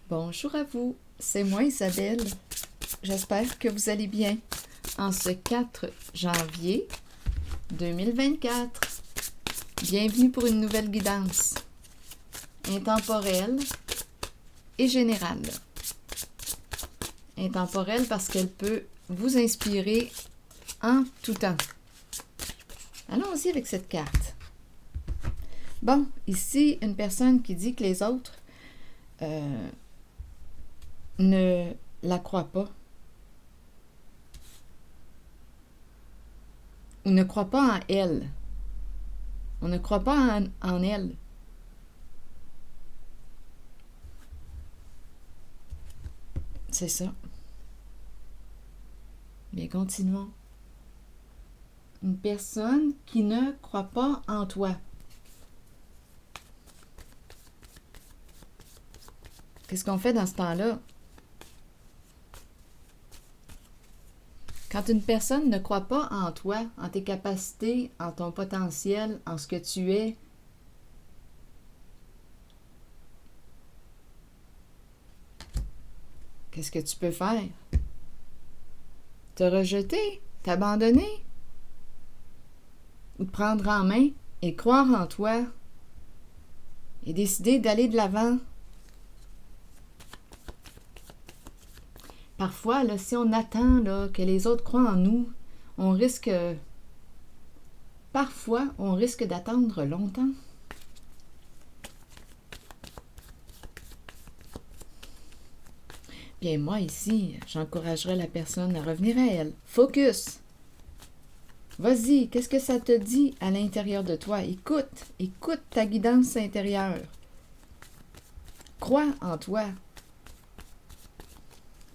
Bonjour à vous, c'est moi Isabelle. J'espère que vous allez bien en ce 4 janvier 2024. Bienvenue pour une nouvelle guidance intemporelle et générale. Intemporelle parce qu'elle peut vous inspirer en tout temps. Allons-y avec cette carte. Bon, ici, une personne qui dit que les autres ne la croient pas ou ne croient pas en elle. On ne croit pas en elle. C'est ça. Bien, continuons. Une personne qui ne croit pas en toi. Qu'est-ce qu'on fait dans ce temps-là? Quand une personne ne croit pas en toi, en tes capacités, en ton potentiel, en ce que tu es, qu'est-ce que tu peux faire? Te rejeter? T'abandonner? Ou te prendre en main et croire en toi et décider d'aller de l'avant? Parfois, là, si on attend là, que les autres croient en nous, parfois, on risque d'attendre longtemps. Bien, moi, ici, j'encouragerais la personne à revenir à elle. Focus! Vas-y, qu'est-ce que ça te dit à l'intérieur de toi? Écoute ta guidance intérieure. Crois en toi.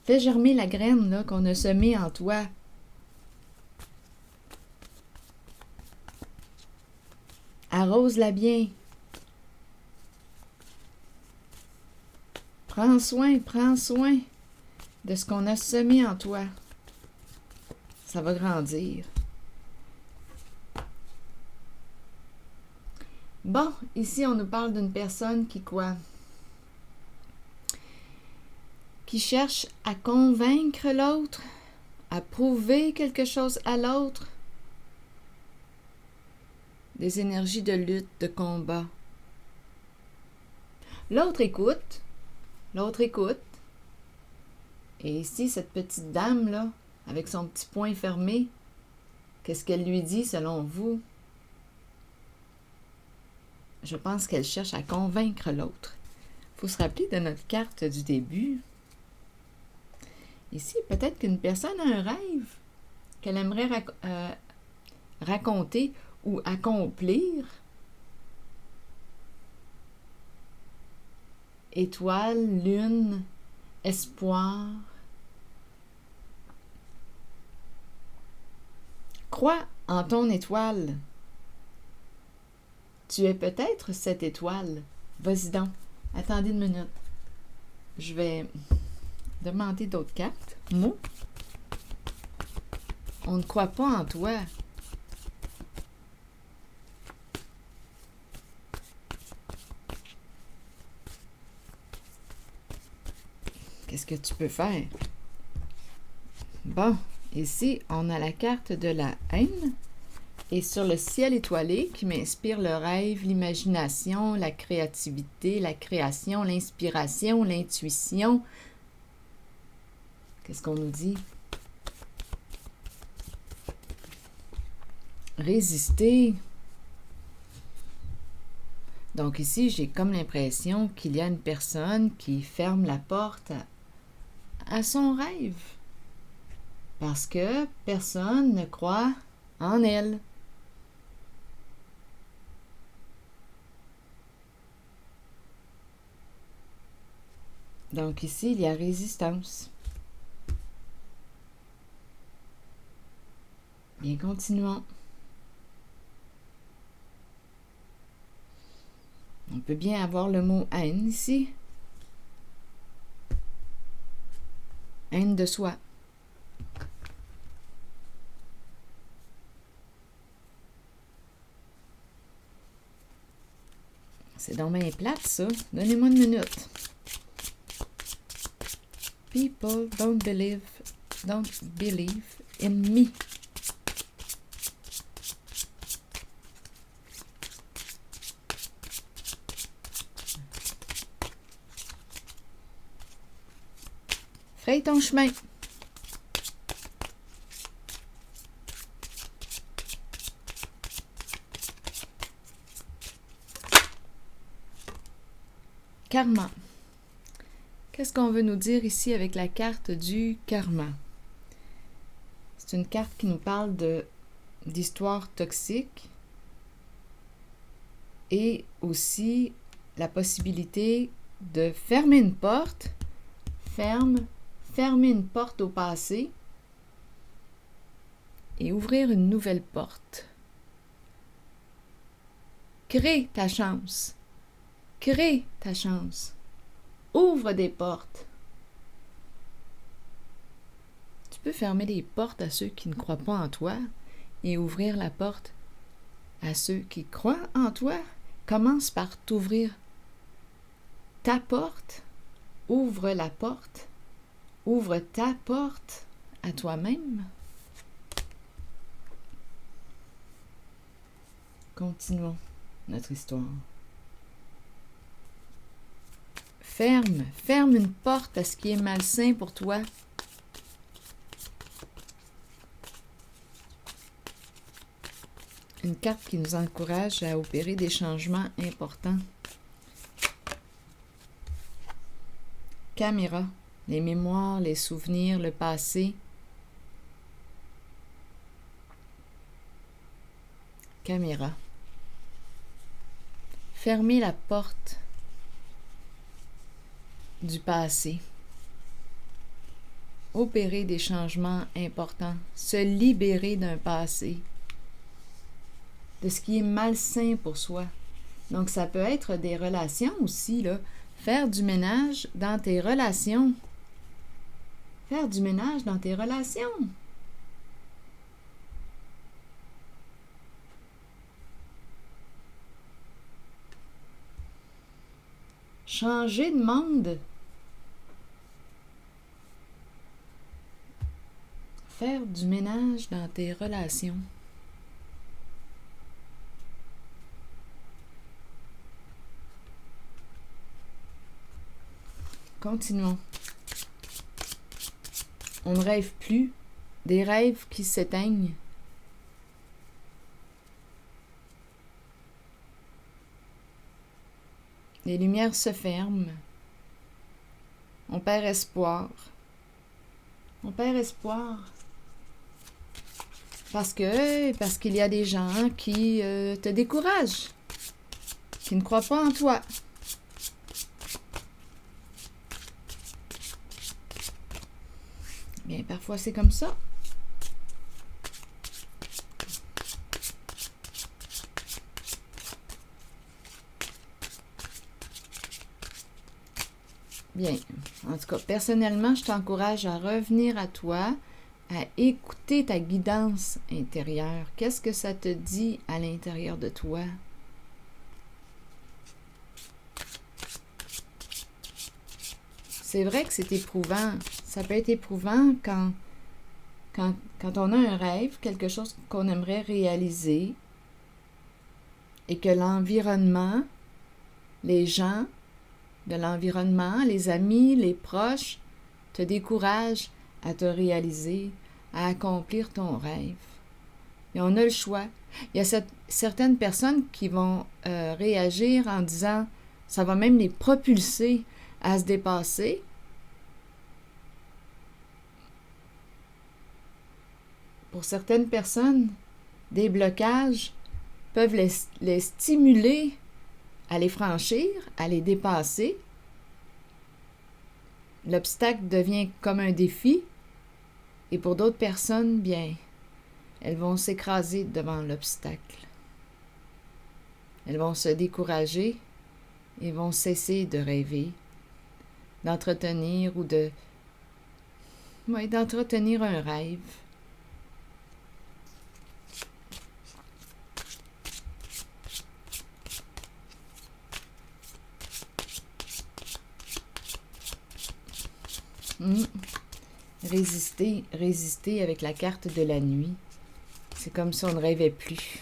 Fais germer la graine là, qu'on a semée en toi. Arrose-la bien. Prends soin de ce qu'on a semé en toi. Ça va grandir. Bon, ici, on nous parle d'une personne qui quoi? Qui cherche à convaincre l'autre, à prouver quelque chose à l'autre. Des énergies de lutte, de combat. L'autre écoute. Et ici, cette petite dame-là, avec son petit poing fermé, qu'est-ce qu'elle lui dit selon vous? Je pense qu'elle cherche à convaincre l'autre. Il faut se rappeler de notre carte du début. Ici, peut-être qu'une personne a un rêve qu'elle aimerait raconter ou accomplir. Étoile, lune, espoir. Crois en ton étoile. Tu es peut-être cette étoile. Vas-y donc. Attendez une minute. Je vais demander d'autres cartes. Mots. On ne croit pas en toi. Qu'est-ce que tu peux faire? Bon, ici, on a la carte de la haine. Et sur le ciel étoilé, qui m'inspire le rêve, l'imagination, la créativité, la création, l'inspiration, l'intuition. Qu'est-ce qu'on nous dit? Résister. Donc ici, j'ai comme l'impression qu'il y a une personne qui ferme la porte à son rêve. Parce que personne ne croit en elle. Donc ici, il y a résistance. Bien, continuons. On peut bien avoir le mot haine ici. Haine de soi. C'est donc bien plate, ça. Donnez-moi une minute. People don't believe in me. Fraye ton chemin. Karma. Qu'est-ce qu'on veut nous dire ici avec la carte du karma? C'est une carte qui nous parle d'histoires toxiques et aussi la possibilité de fermer une porte, fermer une porte au passé et ouvrir une nouvelle porte. Crée ta chance. Crée ta chance. Ouvre des portes. Tu peux fermer les portes à ceux qui ne croient pas en toi et ouvrir la porte à ceux qui croient en toi. Commence par t'ouvrir ta porte. Ouvre la porte. Ouvre ta porte à toi-même. Continuons notre histoire. Ferme une porte à ce qui est malsain pour toi. Une carte qui nous encourage à opérer des changements importants. Caméra, les mémoires, les souvenirs, le passé. Caméra. Fermez la porte du passé. Opérer des changements importants. Se libérer d'un passé. De ce qui est malsain pour soi. Donc, ça peut être des relations aussi, là. Faire du ménage dans tes relations. Faire du ménage dans tes relations. Changer de monde. Faire du ménage dans tes relations. Continuons. On ne rêve plus. Des rêves qui s'éteignent. Les lumières se ferment. On perd espoir. On perd espoir. Parce qu'il y a des gens qui te découragent. Qui ne croient pas en toi. Bien, parfois c'est comme ça. Bien, en tout cas, personnellement, je t'encourage à revenir à toi, à écouter ta guidance intérieure. Qu'est-ce que ça te dit à l'intérieur de toi? C'est vrai que c'est éprouvant. Ça peut être éprouvant quand on a un rêve, quelque chose qu'on aimerait réaliser, et que l'environnement, les gens de l'environnement, les amis, les proches, te découragent à te réaliser, à accomplir ton rêve. Et on a le choix. Il y a certaines personnes qui vont réagir en disant, ça va même les propulser à se dépasser. Pour certaines personnes, des blocages peuvent les stimuler à les franchir, à les dépasser. L'obstacle devient comme un défi, et pour d'autres personnes, bien, elles vont s'écraser devant l'obstacle. Elles vont se décourager et vont cesser de rêver, d'entretenir d'entretenir un rêve. Résister avec la carte de la nuit. C'est comme si on ne rêvait plus.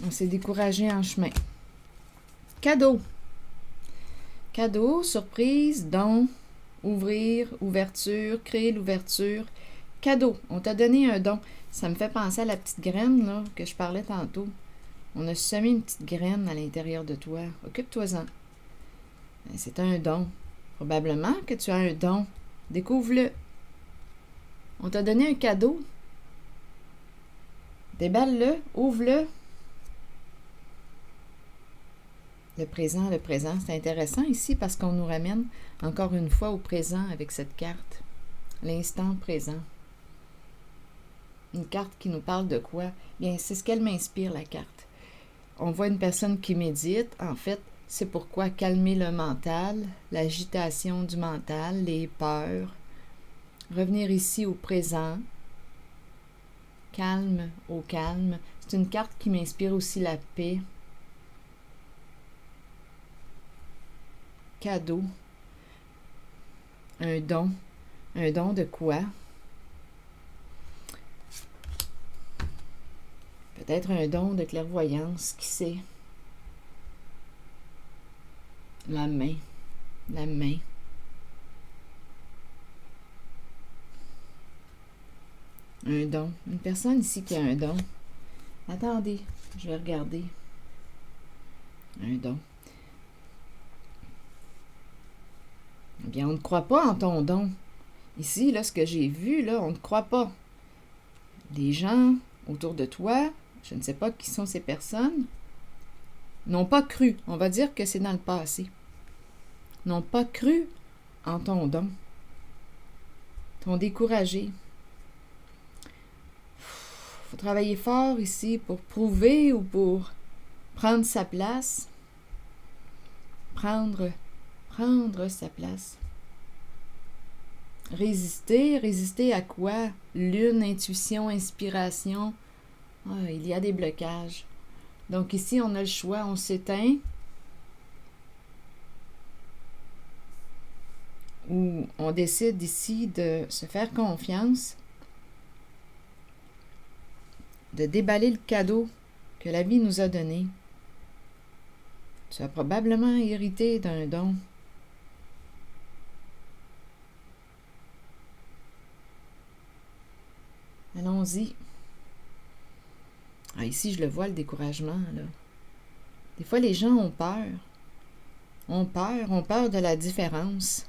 On s'est découragé en chemin. Cadeau. Cadeau, surprise, don, ouvrir, ouverture, créer l'ouverture. Cadeau. On t'a donné un don. Ça me fait penser à la petite graine là, que je parlais tantôt. On a semé une petite graine à l'intérieur de toi. Occupe-toi-en. C'est un don. Probablement que tu as un don. Découvre-le. On t'a donné un cadeau. Déballe-le, ouvre-le. Le présent, c'est intéressant ici parce qu'on nous ramène encore une fois au présent avec cette carte. L'instant présent. Une carte qui nous parle de quoi? Bien, c'est ce qu'elle m'inspire, la carte. On voit une personne qui médite. En fait, c'est pourquoi calmer le mental, l'agitation du mental, les peurs. Revenir ici au présent. Calme au calme. C'est une carte qui m'inspire aussi la paix. Cadeau. Un don. Un don de quoi? Peut-être un don de clairvoyance, qui sait? La main. La main. Un don. Une personne ici qui a un don. Attendez, je vais regarder. Un don. Eh bien, on ne croit pas en ton don. Ici, là, ce que j'ai vu, là, on ne croit pas. Les gens autour de toi, je ne sais pas qui sont ces personnes, n'ont pas cru. On va dire que c'est dans le passé. N'ont pas cru en ton don. T'ont découragé. Faut travailler fort ici pour prouver ou pour prendre sa place. Prendre sa place. Résister à quoi? Lune, intuition, inspiration. Ah, il y a des blocages. Donc ici, on a le choix, on s'éteint. Ou on décide ici de se faire confiance, de déballer le cadeau que la vie nous a donné. Tu as probablement hérité d'un don. Allons-y. Ah, ici, je le vois, le découragement, là. Des fois, les gens ont peur. Ont peur de la différence.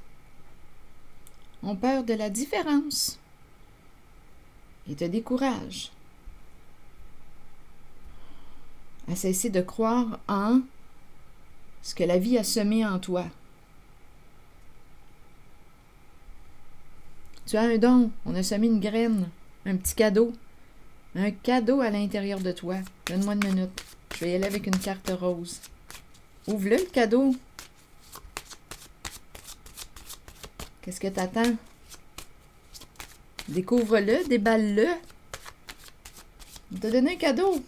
Ont peur de la différence. Et te découragent. À cesser de croire en ce que la vie a semé en toi. Tu as un don. On a semé une graine. Un petit cadeau. Un cadeau à l'intérieur de toi. Donne-moi une minute. Je vais y aller avec une carte rose. Ouvre-le, le cadeau. Qu'est-ce que t'attends? Découvre-le, déballe-le. On t'a donné un cadeau.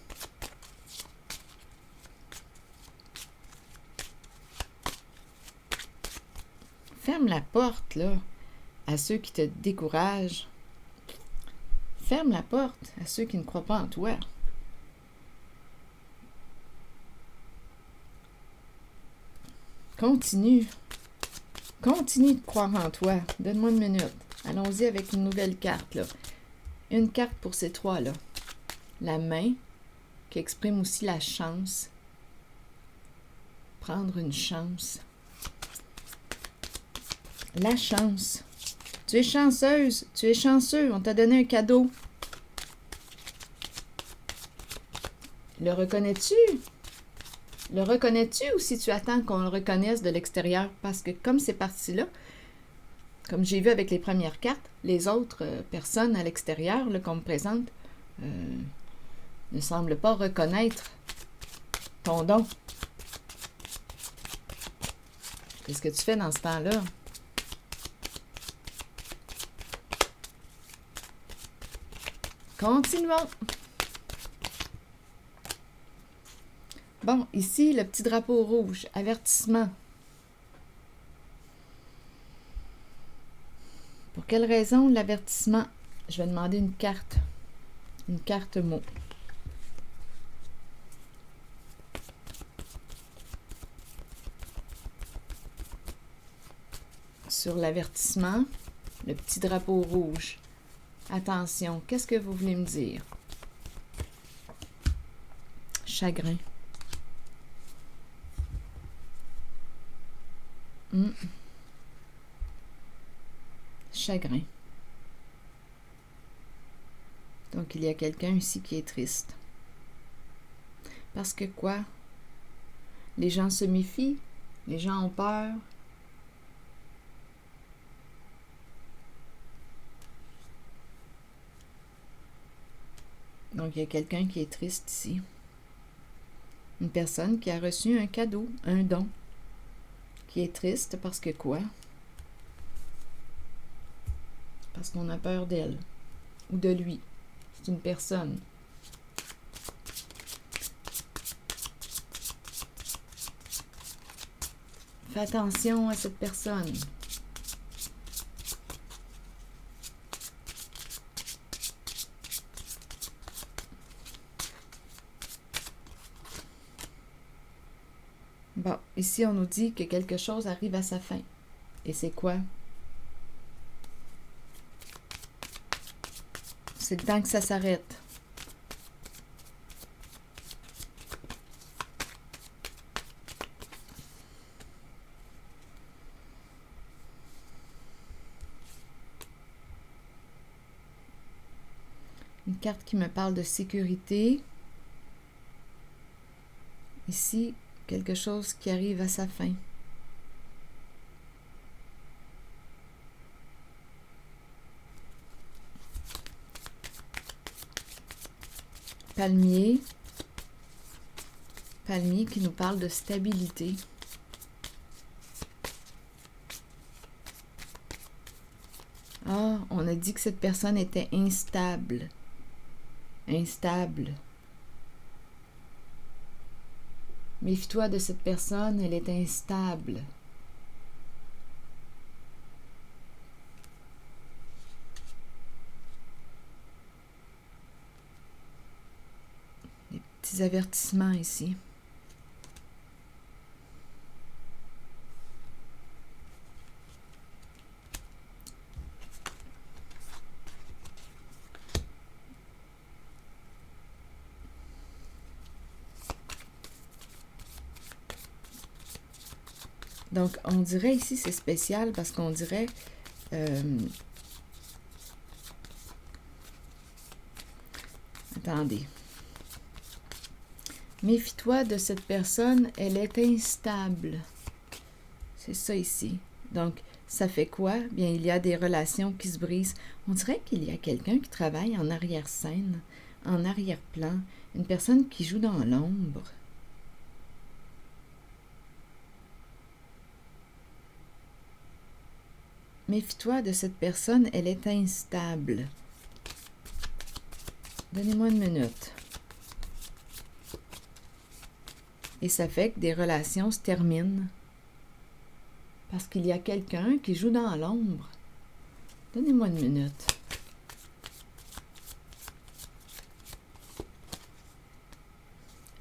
Ferme la porte, là, à ceux qui te découragent. Ferme la porte à ceux qui ne croient pas en toi. Continue. Continue de croire en toi. Donne-moi une minute. Allons-y avec une nouvelle carte, là. Une carte pour ces trois-là. La main, qui exprime aussi la chance. Prendre une chance. La chance. Tu es chanceuse, tu es chanceux, on t'a donné un cadeau. Le reconnais-tu? Le reconnais-tu ou si tu attends qu'on le reconnaisse de l'extérieur? Parce que comme c'est parti là, comme j'ai vu avec les premières cartes, les autres personnes à l'extérieur qu'on me présente ne semblent pas reconnaître ton don. Qu'est-ce que tu fais dans ce temps-là? Continuons. Bon, ici, le petit drapeau rouge, avertissement. Pour quelle raison l'avertissement? Je vais demander une carte mot. Sur l'avertissement, le petit drapeau rouge. Attention, qu'est-ce que vous voulez me dire? Chagrin. Chagrin. Donc, il y a quelqu'un ici qui est triste. Parce que quoi? Les gens se méfient, les gens ont peur. Donc, il y a quelqu'un qui est triste ici. Une personne qui a reçu un cadeau, un don, qui est triste parce que quoi? Parce qu'on a peur d'elle ou de lui. C'est une personne. Fais attention à cette personne. Bon, ici on nous dit que quelque chose arrive à sa fin. Et c'est quoi? C'est le temps que ça s'arrête. Une carte qui me parle de sécurité. Ici, quelque chose qui arrive à sa fin. Palmier. Palmier qui nous parle de stabilité. Ah, on a dit que cette personne était instable. Instable. Méfie-toi de cette personne, elle est instable. Des petits avertissements ici. Donc, on dirait ici, c'est spécial parce qu'on dirait... attendez. Méfie-toi de cette personne, elle est instable. C'est ça ici. Donc, ça fait quoi? Bien, il y a des relations qui se brisent. On dirait qu'il y a quelqu'un qui travaille en arrière-scène, en arrière-plan. Une personne qui joue dans l'ombre. Méfie-toi de cette personne, elle est instable. Donnez-moi une minute. Et ça fait que des relations se terminent. Parce qu'il y a quelqu'un qui joue dans l'ombre. Donnez-moi une minute.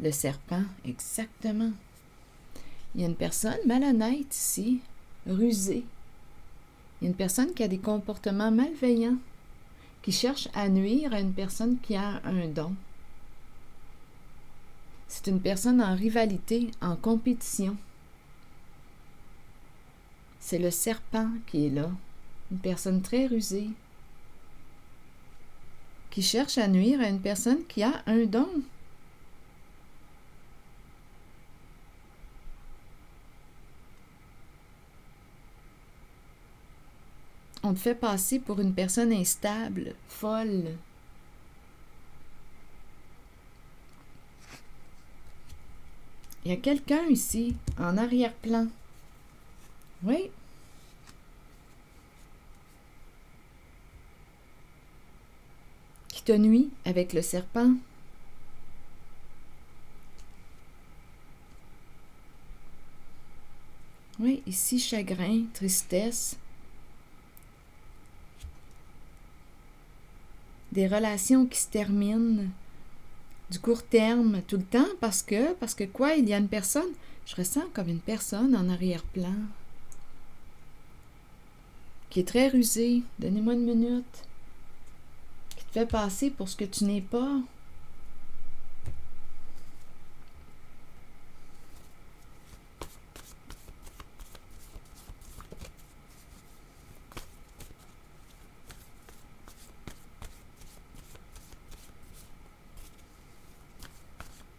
Le serpent, exactement. Il y a une personne malhonnête ici, rusée. Il y a une personne qui a des comportements malveillants, qui cherche à nuire à une personne qui a un don. C'est une personne en rivalité, en compétition. C'est le serpent qui est là, une personne très rusée, qui cherche à nuire à une personne qui a un don. On te fait passer pour une personne instable, folle. Il y a quelqu'un ici, en arrière-plan. Oui. Qui te nuit avec le serpent. Oui, ici, chagrin, tristesse. Des relations qui se terminent du court terme tout le temps parce que quoi? Il y a une personne, je ressens comme une personne en arrière-plan qui est très rusée. Donnez-moi une minute. Qui te fait passer pour ce que tu n'es pas.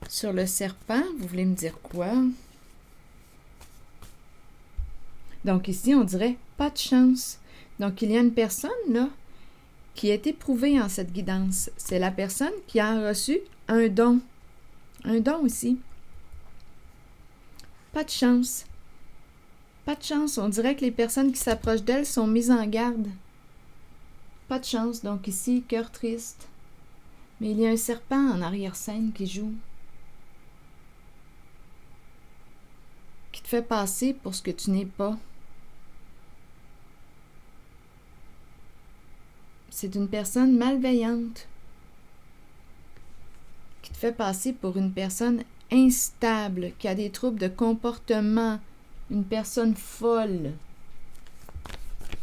Sur le serpent, vous voulez me dire quoi? Donc ici, on dirait pas de chance. Donc il y a une personne là qui est éprouvée en cette guidance. C'est la personne qui a reçu un don. Un don ici. Pas de chance. Pas de chance. On dirait que les personnes qui s'approchent d'elle sont mises en garde. Pas de chance. Donc ici, cœur triste. Mais il y a un serpent en arrière-scène qui joue. Qui te fait passer pour ce que tu n'es pas. C'est une personne malveillante qui te fait passer pour une personne instable, qui a des troubles de comportement, une personne folle.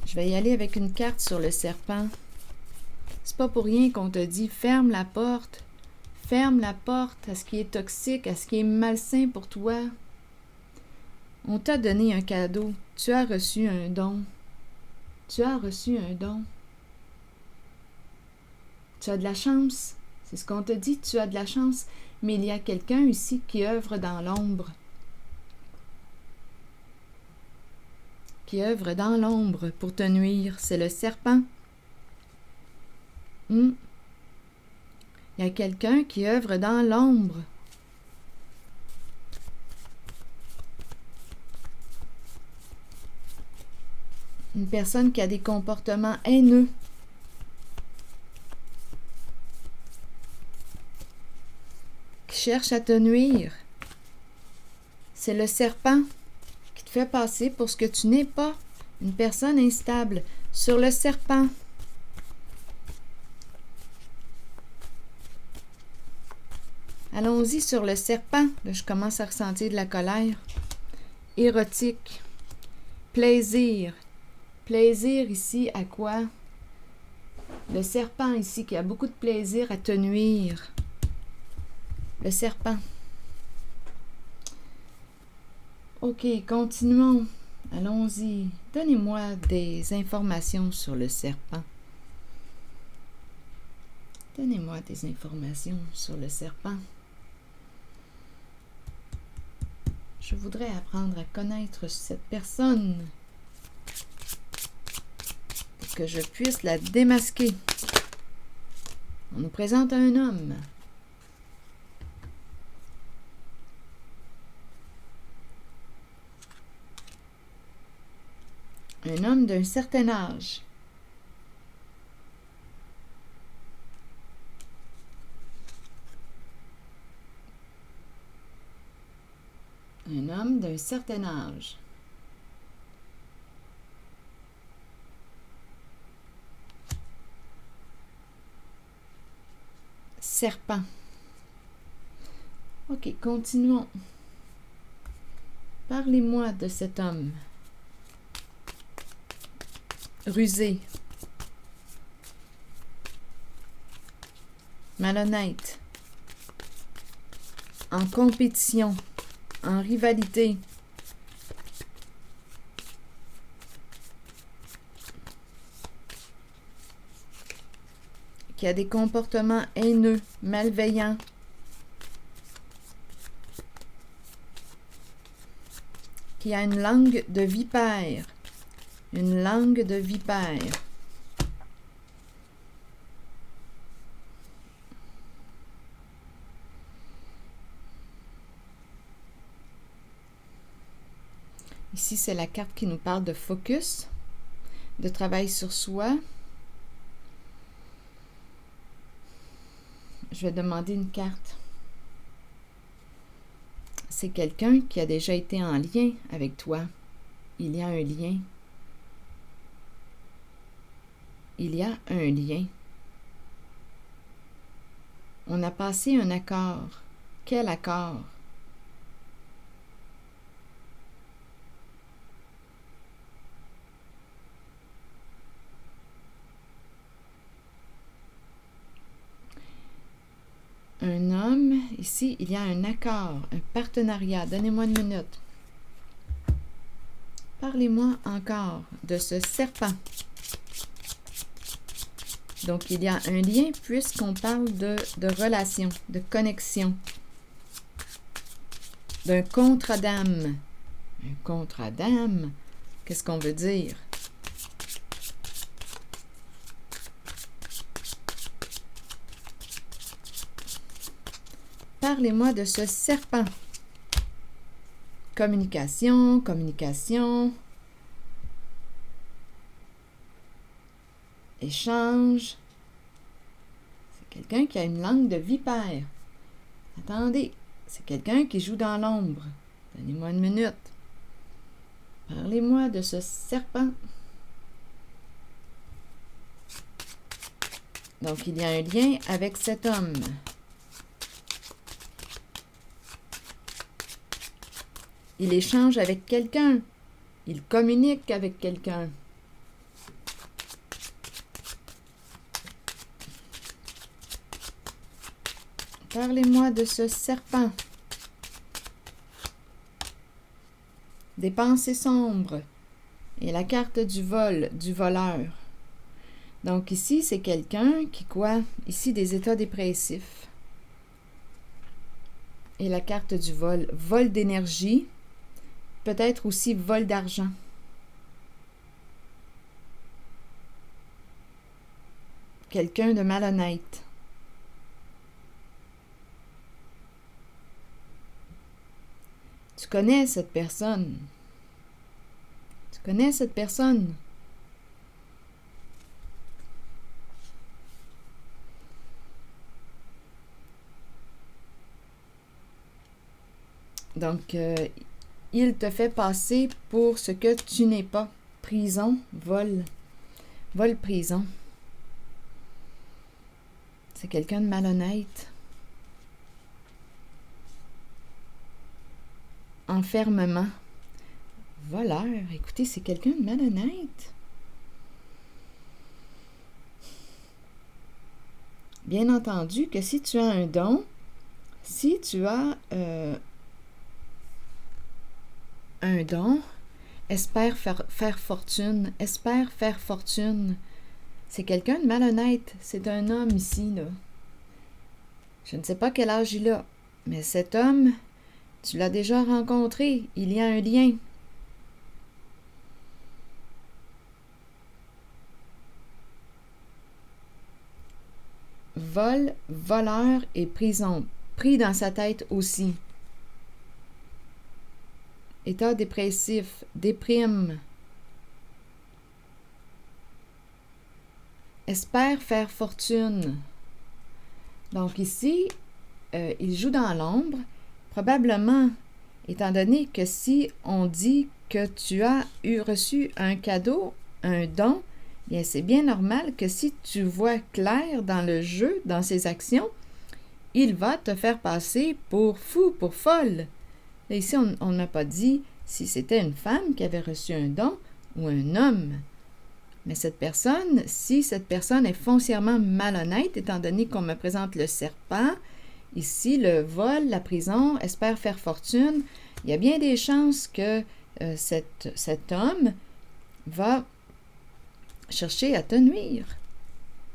Je vais y aller avec une carte sur le serpent. C'est pas pour rien qu'on te dit ferme la porte à ce qui est toxique, à ce qui est malsain pour toi. On t'a donné un cadeau, tu as reçu un don. Tu as reçu un don. Tu as de la chance. C'est ce qu'on te dit, tu as de la chance. Mais il y a quelqu'un ici qui œuvre dans l'ombre. Qui œuvre dans l'ombre pour te nuire. C'est le serpent. Il y a quelqu'un qui œuvre dans l'ombre. Une personne qui a des comportements haineux. Cherche à te nuire. C'est le serpent qui te fait passer pour ce que tu n'es pas, une personne instable. Sur le serpent. Allons-y sur le serpent. Là, je commence à ressentir de la colère. Érotique. Plaisir. Plaisir ici à quoi? Le serpent ici qui a beaucoup de plaisir à te nuire. Le serpent. Ok, continuons. Allons-y. Donnez-moi des informations sur le serpent. Donnez-moi des informations sur le serpent. Je voudrais apprendre à connaître cette personne pour que je puisse la démasquer. On nous présente un homme. Un homme d'un certain âge. Un homme d'un certain âge. Serpent. Ok, continuons. Parlez-moi de cet homme. Rusé. Malhonnête. En compétition. En rivalité. Qui a des comportements haineux, malveillants. Qui a une langue de vipère. Une langue de vipère. Ici, c'est la carte qui nous parle de focus, de travail sur soi. Je vais demander une carte. C'est quelqu'un qui a déjà été en lien avec toi. il y a un lien. Il y a un lien. On a passé un accord. Quel accord? Un homme, ici, il y a un accord, un partenariat. Donnez-moi une minute. Parlez-moi encore de ce serpent. Donc, il y a un lien puisqu'on parle de relation, de connexion, d'un contrat d'âme. Un contrat d'âme, qu'est-ce qu'on veut dire? Parlez-moi de ce serpent. Communication, communication. Échange. C'est quelqu'un qui a une langue de vipère. Attendez, c'est quelqu'un qui joue dans l'ombre. Donnez-moi une minute. Parlez-moi de ce serpent. Donc, il y a un lien avec cet homme. Il échange avec quelqu'un. Il communique avec quelqu'un. Parlez-moi de ce serpent. Des pensées sombres. Et la carte du vol, du voleur. Donc ici, c'est quelqu'un qui, quoi? Ici, des états dépressifs. Et la carte du vol, vol d'énergie. Peut-être aussi vol d'argent. Quelqu'un de malhonnête. Tu connais cette personne. Tu connais cette personne. Donc, il te fait passer pour ce que tu n'es pas. Prison, vol. Vol, prison. C'est quelqu'un de malhonnête. Enfermement. Voleur. Écoutez, c'est quelqu'un de malhonnête. Bien entendu que si tu as un don, si tu as un don, espère faire fortune. Espère faire fortune. C'est quelqu'un de malhonnête. C'est un homme ici, là. Je ne sais pas quel âge il a, mais cet homme, tu l'as déjà rencontré. Il y a un lien. Vol, voleur et prison. Pris dans sa tête aussi. État dépressif, déprime. Espère faire fortune. Donc ici, il joue dans l'ombre. Probablement, étant donné que si on dit que tu as reçu un cadeau, un don, bien c'est bien normal que si tu vois clair dans le jeu, dans ses actions, il va te faire passer pour fou, pour folle. Là, ici, on ne m'a pas dit si c'était une femme qui avait reçu un don ou un homme. Mais cette personne, si cette personne est foncièrement malhonnête, étant donné qu'on me présente le serpent, ici, le vol, la prison, espère faire fortune, il y a bien des chances que cet homme va chercher à te nuire,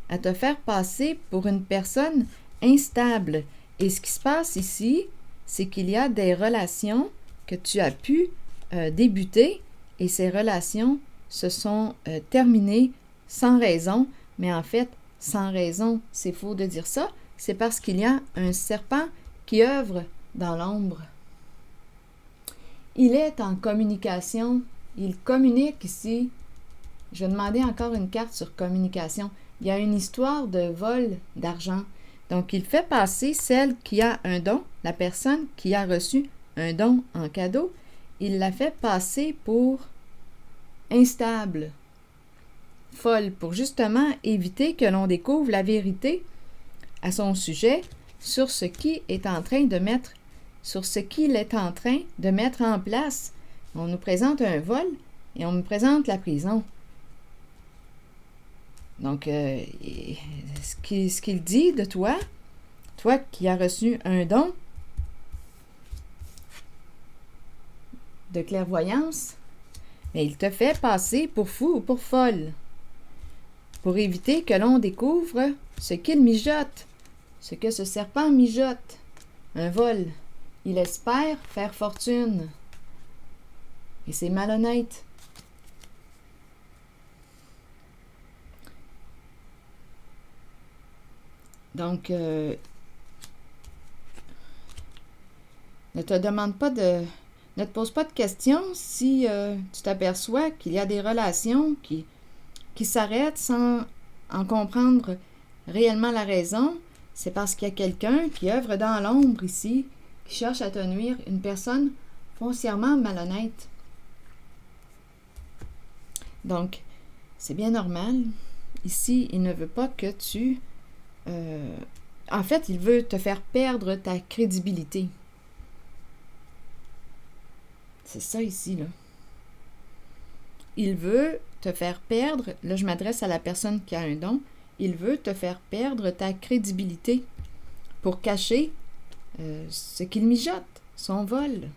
à te faire passer pour une personne instable. Et ce qui se passe ici, c'est qu'il y a des relations que tu as pu débuter et ces relations se sont terminées sans raison, mais en fait, sans raison, c'est faux de dire ça, c'est parce qu'il y a un serpent qui œuvre dans l'ombre. Il est en communication, il communique ici. Je vais demander encore une carte sur communication. Il y a une histoire de vol d'argent. Donc, il fait passer celle qui a un don, la personne qui a reçu un don en cadeau, il la fait passer pour instable, folle, pour justement éviter que l'on découvre la vérité à son sujet sur ce qu'il est en train de mettre en place. On nous présente un vol et on nous présente la prison. Donc, ce qu'il dit de toi qui as reçu un don de clairvoyance, mais il te fait passer pour fou ou pour folle, pour éviter que l'on découvre ce qu'il mijote, ce que ce serpent mijote, un vol. Il espère faire fortune. Et c'est malhonnête. Donc, ne te pose pas de questions si tu t'aperçois qu'il y a des relations qui s'arrêtent sans en comprendre réellement la raison. C'est parce qu'il y a quelqu'un qui œuvre dans l'ombre ici, qui cherche à te nuire, une personne foncièrement malhonnête. Donc, c'est bien normal. Ici, il ne veut pas que tu... en fait, il veut te faire perdre ta crédibilité. C'est ça ici, là. Il veut te faire perdre, là je m'adresse à la personne qui a un don, il veut te faire perdre ta crédibilité pour cacher ce qu'il mijote, son vol.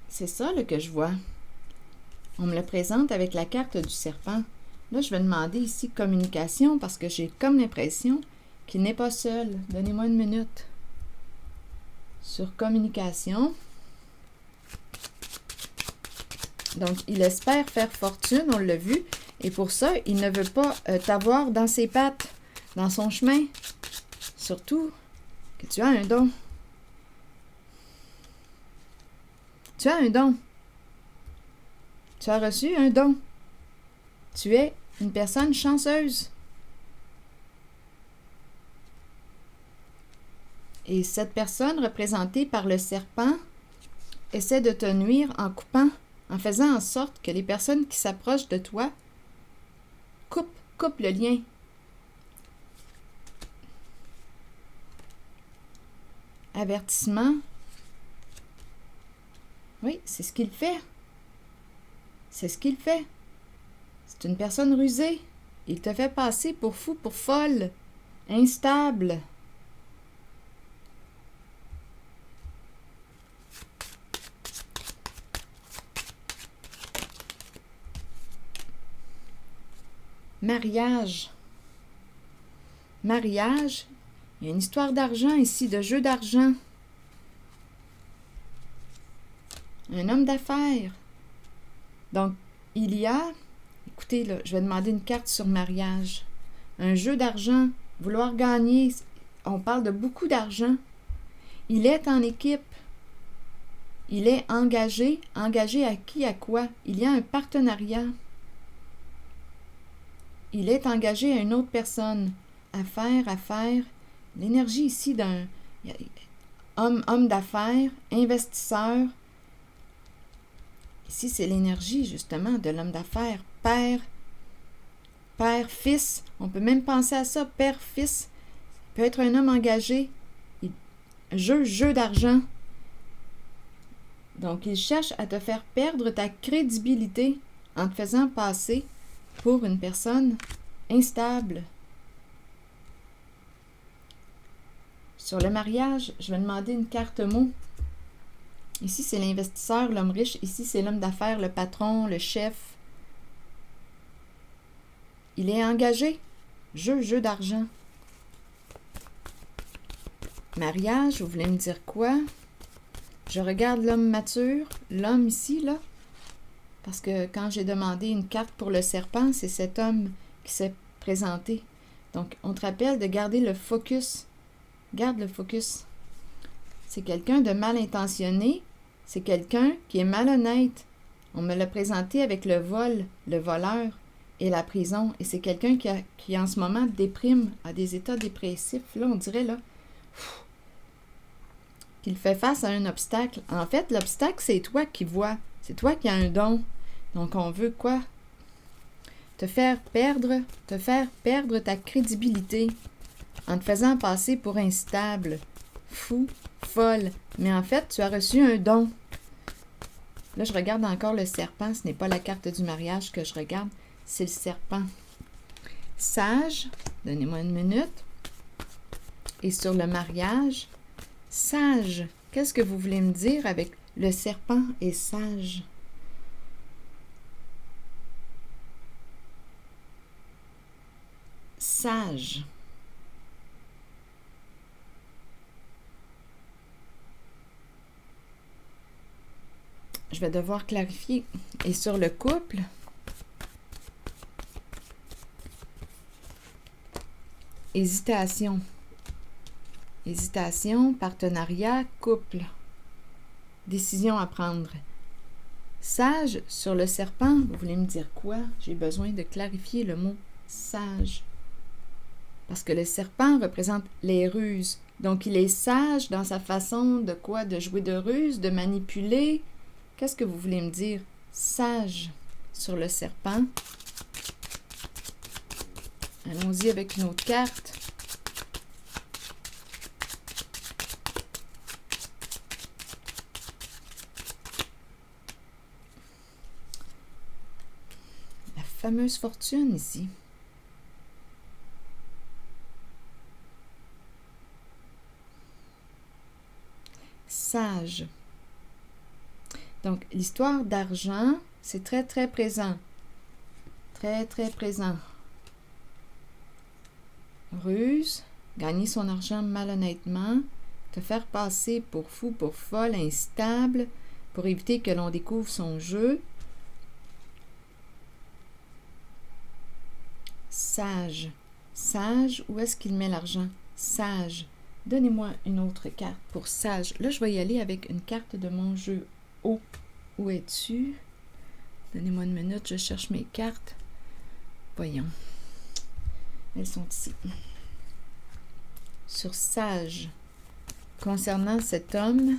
C'est ça là, que je vois. On me le présente avec la carte du serpent. Là, je vais demander ici communication parce que j'ai comme l'impression qu'il n'est pas seul. Donnez-moi une minute. Sur communication. Donc, il espère faire fortune, on l'a vu. Et pour ça, il ne veut pas t'avoir dans ses pattes, dans son chemin. Surtout que tu as un don. Tu as un don. Tu as reçu un don. Tu es une personne chanceuse. Et cette personne représentée par le serpent essaie de te nuire en coupant, en faisant en sorte que les personnes qui s'approchent de toi coupent le lien. Avertissement. Oui, c'est ce qu'il fait. C'est ce qu'il fait. C'est une personne rusée. Il te fait passer pour fou, pour folle, instable. Mariage. Mariage. Il y a une histoire d'argent ici, de jeu d'argent. Un homme d'affaires. Donc, il y a... Écoutez, là, je vais demander une carte sur mariage. Un jeu d'argent. Vouloir gagner. On parle de beaucoup d'argent. Il est en équipe. Il est engagé. Engagé à qui, à quoi? Il y a un partenariat. Il est engagé à une autre personne. Affaire. L'énergie ici d'un homme d'affaires, investisseur. Ici, c'est l'énergie, justement, de l'homme d'affaires. Père, fils. On peut même penser à ça. Père, fils. Il peut être un homme engagé. Jeu d'argent. Donc, il cherche à te faire perdre ta crédibilité en te faisant passer pour une personne instable. Sur le mariage, je vais demander une carte mot. Ici, c'est l'investisseur, l'homme riche. Ici, c'est l'homme d'affaires, le patron, le chef. Il est engagé. Jeu d'argent. Mariage, vous voulez me dire quoi? Je regarde l'homme mature. L'homme ici, là. Parce que quand j'ai demandé une carte pour le serpent, c'est cet homme qui s'est présenté. Donc, on te rappelle de garder le focus. Garde le focus. C'est quelqu'un de mal intentionné. C'est quelqu'un qui est malhonnête. On me l'a présenté avec le vol, le voleur et la prison. Et c'est quelqu'un qui en ce moment déprime, a des états dépressifs. Là, on dirait, là, qu'il fait face à un obstacle. En fait, l'obstacle, c'est toi qui vois. C'est toi qui as un don. Donc, on veut quoi? Te faire perdre ta crédibilité en te faisant passer pour instable, fou, folle. Mais en fait, tu as reçu un don. Là, je regarde encore le serpent. Ce n'est pas la carte du mariage que je regarde, c'est le serpent. Sage, donnez-moi une minute. Et sur le mariage, sage. Qu'est-ce que vous voulez me dire avec le serpent et sage? Sage. Je vais devoir clarifier. Et sur le couple, hésitation. Hésitation, partenariat, couple. Décision à prendre. Sage, sur le serpent, vous voulez me dire quoi? J'ai besoin de clarifier le mot sage. Parce que le serpent représente les ruses. Donc, il est sage dans sa façon de quoi? De jouer de ruse, de manipuler. Qu'est-ce que vous voulez me dire? Sage sur le serpent. Allons-y avec une autre carte. La fameuse fortune ici. Sage. Donc, l'histoire d'argent, c'est très, très présent. Très, très présent. Ruse, gagner son argent malhonnêtement, te faire passer pour fou, pour folle, instable, pour éviter que l'on découvre son jeu. Sage. Sage, où est-ce qu'il met l'argent? Sage. Donnez-moi une autre carte pour sage. Là, je vais y aller avec une carte de mon jeu. Oh, où es-tu? Donnez-moi une minute, je cherche mes cartes. Voyons. Elles sont ici. Sur sage. Concernant cet homme,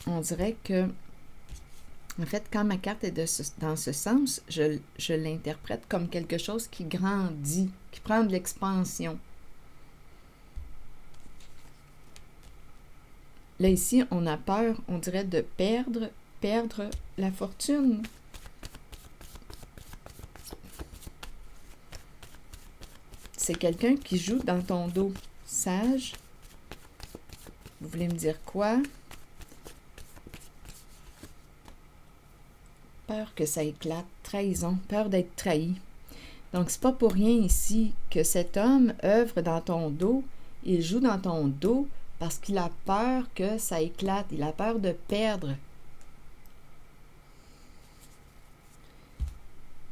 on dirait que, en fait, quand ma carte est dans ce sens, je l'interprète comme quelque chose qui grandit, qui prend de l'expansion. Là, ici, on a peur, on dirait, de perdre la fortune. C'est quelqu'un qui joue dans ton dos. Sage. Vous voulez me dire quoi? Peur que ça éclate, trahison, peur d'être trahi. Donc, c'est pas pour rien ici que cet homme œuvre dans ton dos, il joue dans ton dos parce qu'il a peur que ça éclate, il a peur de perdre.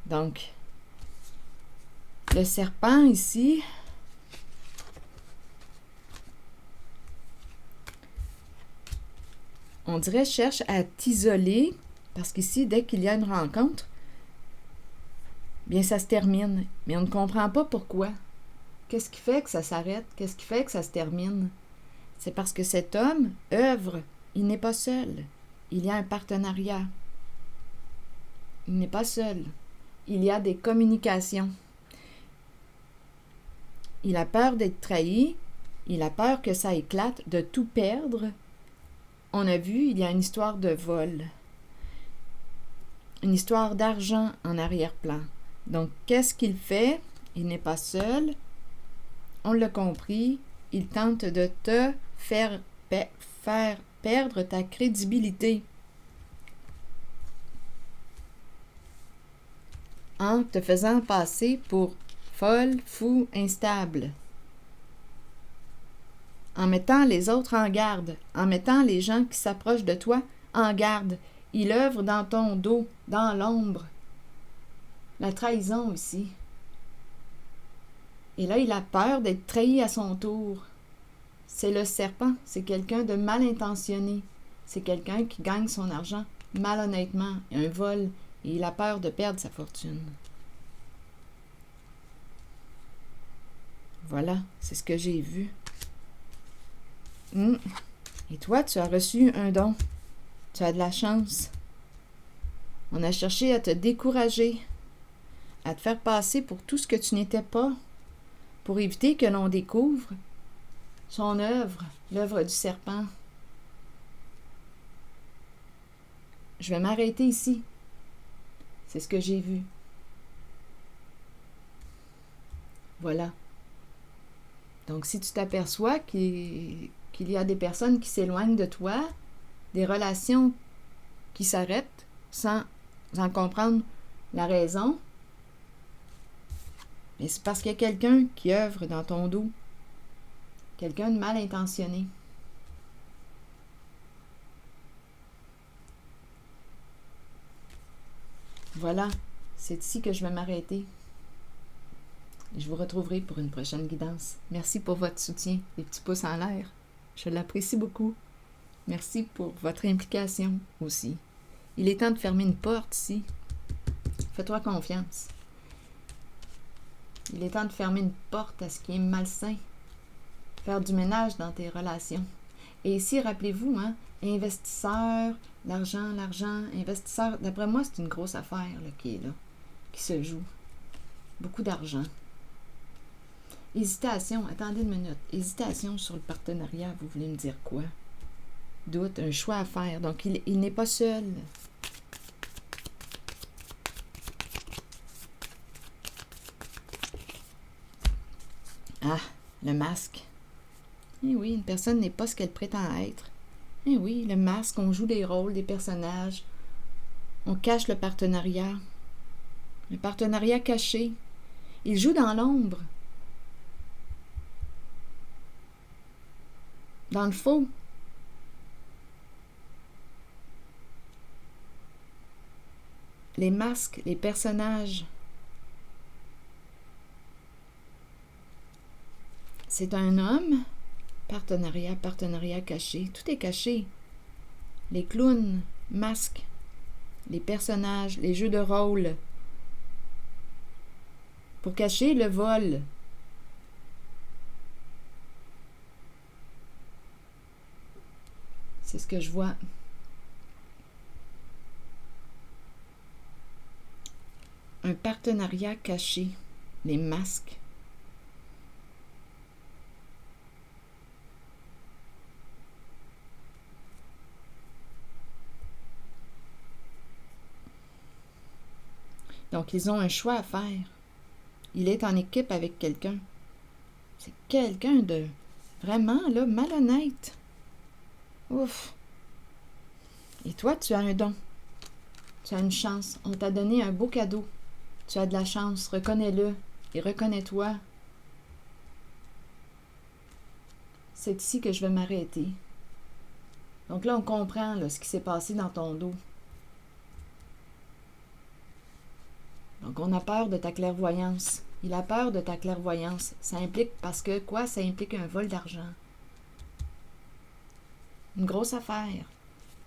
Donc, le serpent ici, on dirait cherche à t'isoler. Parce qu'ici, dès qu'il y a une rencontre, bien, ça se termine. Mais on ne comprend pas pourquoi. Qu'est-ce qui fait que ça s'arrête? Qu'est-ce qui fait que ça se termine? C'est parce que cet homme œuvre. Il n'est pas seul. Il y a un partenariat. Il n'est pas seul. Il y a des communications. Il a peur d'être trahi. Il a peur que ça éclate, de tout perdre. On a vu, il y a une histoire de vol. Une histoire d'argent en arrière-plan. Donc, qu'est-ce qu'il fait? Il n'est pas seul. On l'a compris. Il tente de te faire perdre ta crédibilité. En te faisant passer pour folle, fou, instable. En mettant les autres en garde. En mettant les gens qui s'approchent de toi en garde. Il œuvre dans ton dos, dans l'ombre. La trahison aussi. Et là, il a peur d'être trahi à son tour. C'est le serpent, c'est quelqu'un de mal intentionné. C'est quelqu'un qui gagne son argent malhonnêtement, un vol, et il a peur de perdre sa fortune. Voilà, c'est ce que j'ai vu. Et toi, tu as reçu un don. Tu as de la chance. On a cherché à te décourager, à te faire passer pour tout ce que tu n'étais pas, pour éviter que l'on découvre son œuvre, l'œuvre du serpent. Je vais m'arrêter ici. C'est ce que j'ai vu. Voilà. Donc, si tu t'aperçois qu'il y a des personnes qui s'éloignent de toi, des relations qui s'arrêtent sans en comprendre la raison, mais c'est parce qu'il y a quelqu'un qui œuvre dans ton dos, quelqu'un de mal intentionné. Voilà, c'est ici que je vais m'arrêter. Je vous retrouverai pour une prochaine guidance. Merci pour votre soutien, les petits pouces en l'air. Je l'apprécie beaucoup. Merci pour votre implication aussi. Il est temps de fermer une porte ici. Fais-toi confiance. Il est temps de fermer une porte à ce qui est malsain. Faire du ménage dans tes relations. Et ici, rappelez-vous, investisseur, l'argent, investisseur. D'après moi, c'est une grosse affaire là, qui est là, qui se joue. Beaucoup d'argent. Hésitation, attendez une minute. Hésitation sur le partenariat, vous voulez me dire quoi? Doute, un choix à faire. Donc, il n'est pas seul. Ah, le masque. Eh oui, une personne n'est pas ce qu'elle prétend être. Eh oui, le masque, on joue des rôles, des personnages. On cache le partenariat. Le partenariat caché. Il joue dans l'ombre. Dans le faux. Les masques, les personnages. C'est un homme. Partenariat caché. Tout est caché. Les clowns, masques, les personnages, les jeux de rôle. Pour cacher le vol. C'est ce que je vois. Un partenariat caché. Les masques. Donc, ils ont un choix à faire. Il est en équipe avec quelqu'un. C'est quelqu'un de vraiment, là, malhonnête. Ouf. Et toi, tu as un don. Tu as une chance. On t'a donné un beau cadeau. Tu as de la chance. Reconnais-le et reconnais-toi. C'est ici que je vais m'arrêter. Donc là, on comprend là, ce qui s'est passé dans ton dos. Donc, on a peur de ta clairvoyance. Il a peur de ta clairvoyance. Ça implique, parce que quoi? Ça implique un vol d'argent. Une grosse affaire.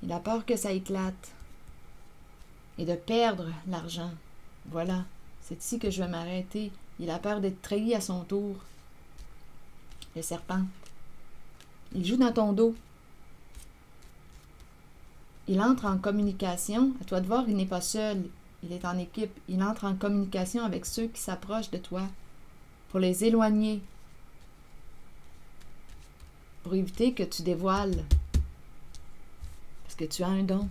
Il a peur que ça éclate. Et de perdre l'argent. Voilà. C'est ici que je vais m'arrêter. Il a peur d'être trahi à son tour. Le serpent. Il joue dans ton dos. Il entre en communication. À toi de voir, il n'est pas seul. Il est en équipe. Il entre en communication avec ceux qui s'approchent de toi pour les éloigner, pour éviter que tu dévoiles. Parce que tu as un don.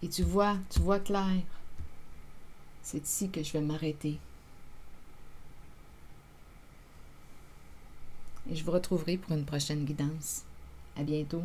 Et tu vois clair. C'est ici que je vais m'arrêter. Et je vous retrouverai pour une prochaine guidance. À bientôt.